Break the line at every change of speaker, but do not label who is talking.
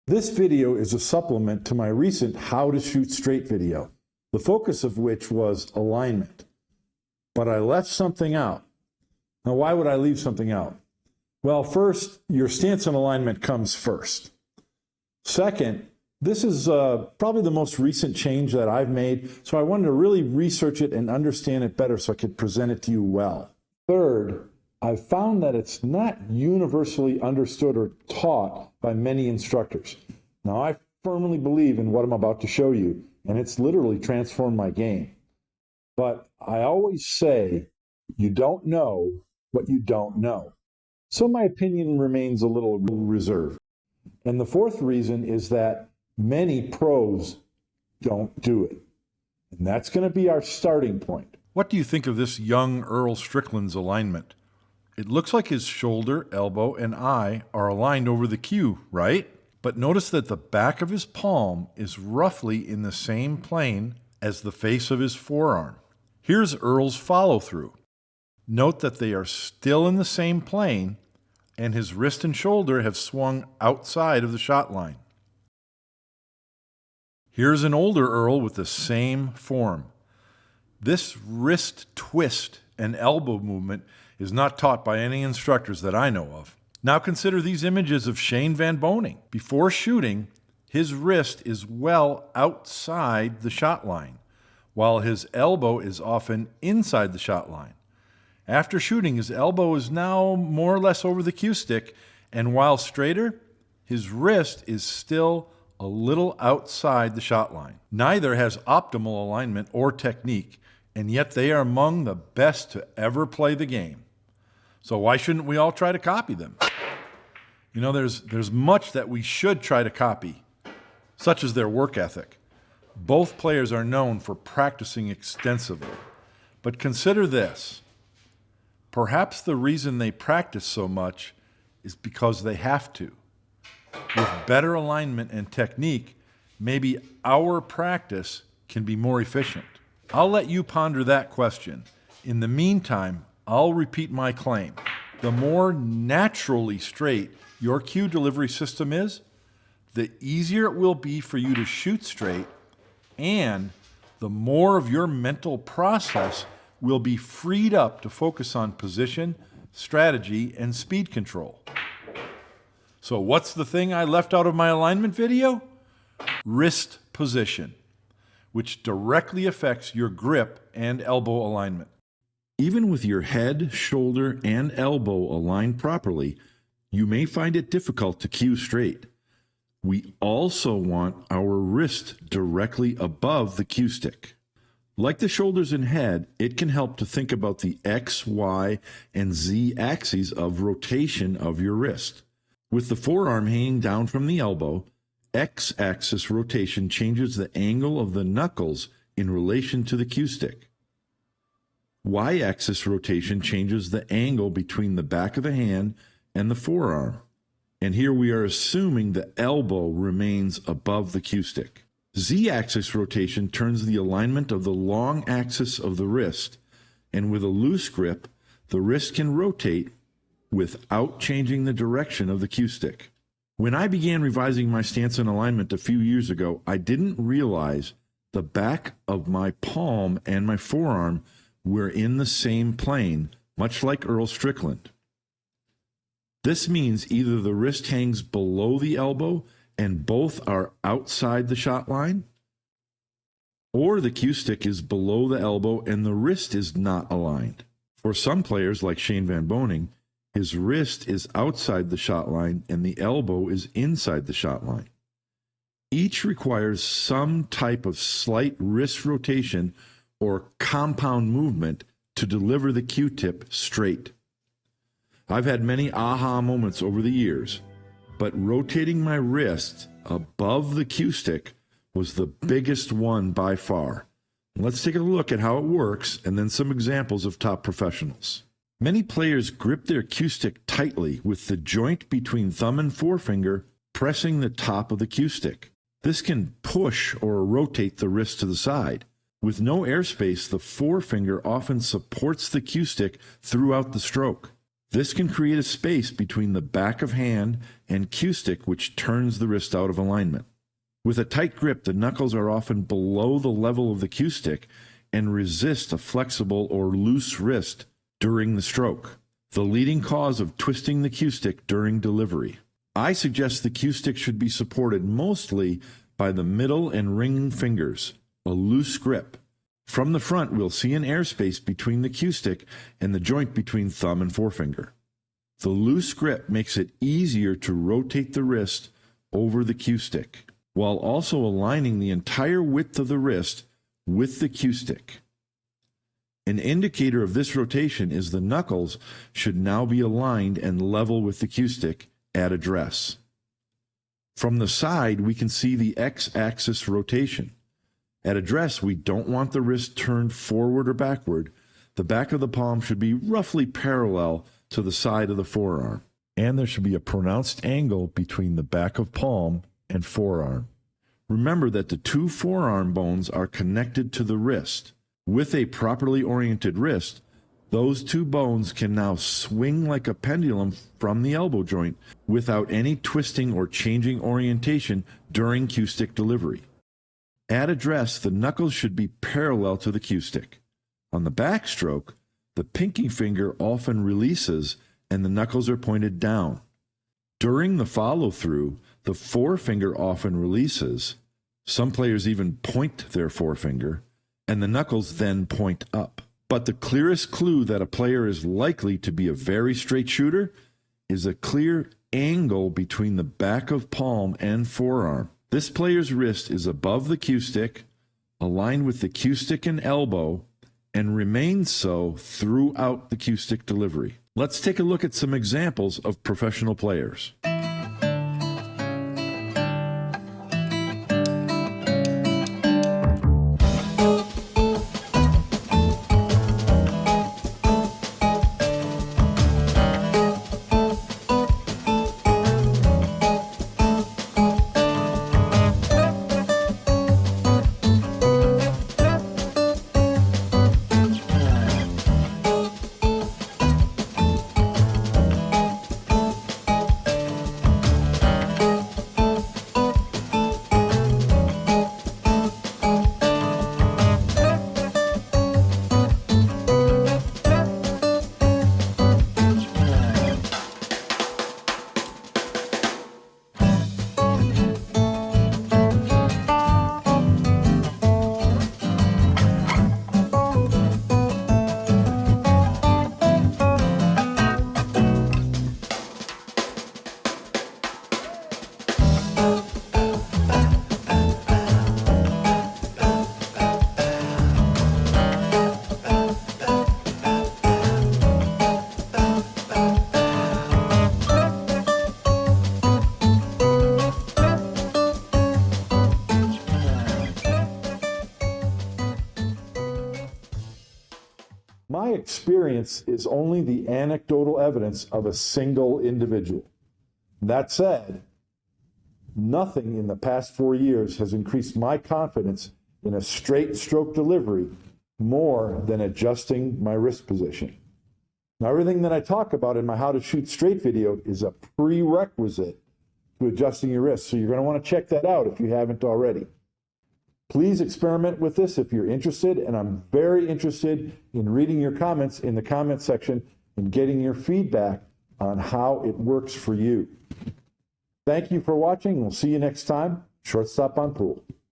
This video is a supplement to my recent How to Shoot Straight video, the focus of which was alignment. But I left something out. Now, why would I leave something out? Well, first, your stance and alignment comes first. Second, this is probably the most recent change that I've made, so I wanted to really research it and understand it better so I could present it to you well. Third, I've found that it's not universally understood or taught by many instructors. Now, I firmly believe in what I'm about to show you, and it's literally transformed my game. But I always say, you don't know what you don't know. So my opinion remains a little reserved. And the fourth reason is that many pros don't do it. And that's going to be our starting point.
What do you think of this young Earl Strickland's alignment? It looks like his shoulder, elbow, and eye are aligned over the cue, right? But notice that the back of his palm is roughly in the same plane as the face of his forearm. Here's Earl's follow-through. Note that they are still in the same plane, and his wrist and shoulder have swung outside of the shot line. Here's an older Earl with the same form. This wrist twist and elbow movement is not taught by any instructors that I know of. Now consider these images of Shane Van Boening. Before shooting, his wrist is well outside the shot line, while his elbow is often inside the shot line. After shooting, his elbow is now more or less over the cue stick, and while straighter, his wrist is still a little outside the shot line. Neither has optimal alignment or technique, and yet they are among the best to ever play the game. So why shouldn't we all try to copy them? You know, there's much that we should try to copy, such as their work ethic. Both players are known for practicing extensively. But consider this. Perhaps the reason they practice so much is because they have to. With better alignment and technique, maybe our practice can be more efficient. I'll let you ponder that question. In the meantime, I'll repeat my claim. The more naturally straight your cue delivery system is, the easier it will be for you to shoot straight, and the more of your mental process will be freed up to focus on position, strategy, and speed control. So what's the thing I left out of my alignment video? Wrist position, which directly affects your grip and elbow alignment. Even with your head, shoulder, and elbow aligned properly, you may find it difficult to cue straight. We also want our wrist directly above the cue stick. Like the shoulders and head, it can help to think about the X, Y, and Z axes of rotation of your wrist. With the forearm hanging down from the elbow, X-axis rotation changes the angle of the knuckles in relation to the cue stick. Y-axis rotation changes the angle between the back of the hand and the forearm. And here we are assuming the elbow remains above the cue stick. Z-axis rotation turns the alignment of the long axis of the wrist, and with a loose grip, the wrist can rotate without changing the direction of the cue stick. When I began revising my stance and alignment a few years ago, I didn't realize the back of my palm and my forearm were in the same plane, much like Earl Strickland. This means either the wrist hangs below the elbow and both are outside the shot line, or the cue stick is below the elbow and the wrist is not aligned. For some players like Shane Van Boening, his wrist is outside the shot line and the elbow is inside the shot line. Each requires some type of slight wrist rotation or compound movement to deliver the cue tip straight. I've had many aha moments over the years, but rotating my wrist above the cue stick was the biggest one by far. Let's take a look at how it works and then some examples of top professionals. Many players grip their cue stick tightly with the joint between thumb and forefinger pressing the top of the cue stick. This can push or rotate the wrist to the side. With no airspace, the forefinger often supports the cue stick throughout the stroke.
This can create a space between the back of hand and cue stick, which turns the wrist out of alignment. With a tight grip, the knuckles are often below the level of the cue stick and resist a flexible or loose wrist during the stroke, the leading cause of twisting the cue stick during delivery. I suggest the cue stick should be supported mostly by the middle and ring fingers, a loose grip. From the front, we'll see an airspace between the cue stick and the joint between thumb and forefinger. The loose grip makes it easier to rotate the wrist over the cue stick, while also aligning the entire width of the wrist with the cue stick. An indicator of this rotation is the knuckles should now be aligned and level with the cue stick at address. From the side, we can see the X-axis rotation. At address, we don't want the wrist turned forward or backward. The back of the palm should be roughly parallel to the side of the forearm, and there should be a pronounced angle between the back of palm and forearm. Remember that the two forearm bones are connected to the wrist. With a properly oriented wrist, those two bones can now swing like a pendulum from the elbow joint without any twisting or changing orientation during cue stick delivery. At address, the knuckles should be parallel to the cue stick. On the backstroke, the pinky finger often releases and the knuckles are pointed down. During the follow-through, the forefinger often releases. Some players even point their forefinger, and the knuckles then point up. But the clearest clue that a player is likely to be a very straight shooter is a clear angle between the back of palm and forearm. This player's wrist is above the cue stick, aligned with the cue stick and elbow, and remains so throughout the cue stick delivery. Let's take a look at some examples of professional players. My experience is only the anecdotal evidence of a single individual. That said, nothing in the past 4 years has increased my confidence in a straight stroke delivery more than adjusting my wrist position. Now, everything that I talk about in my How to Shoot Straight video is a prerequisite to adjusting your wrist, so you're going to want to check that out if you haven't already. Please experiment with this if you're interested, and I'm very interested in reading your comments in the comment section and getting your feedback on how it works for you. Thank you for watching. We'll see you next time. Shortstop on Pool.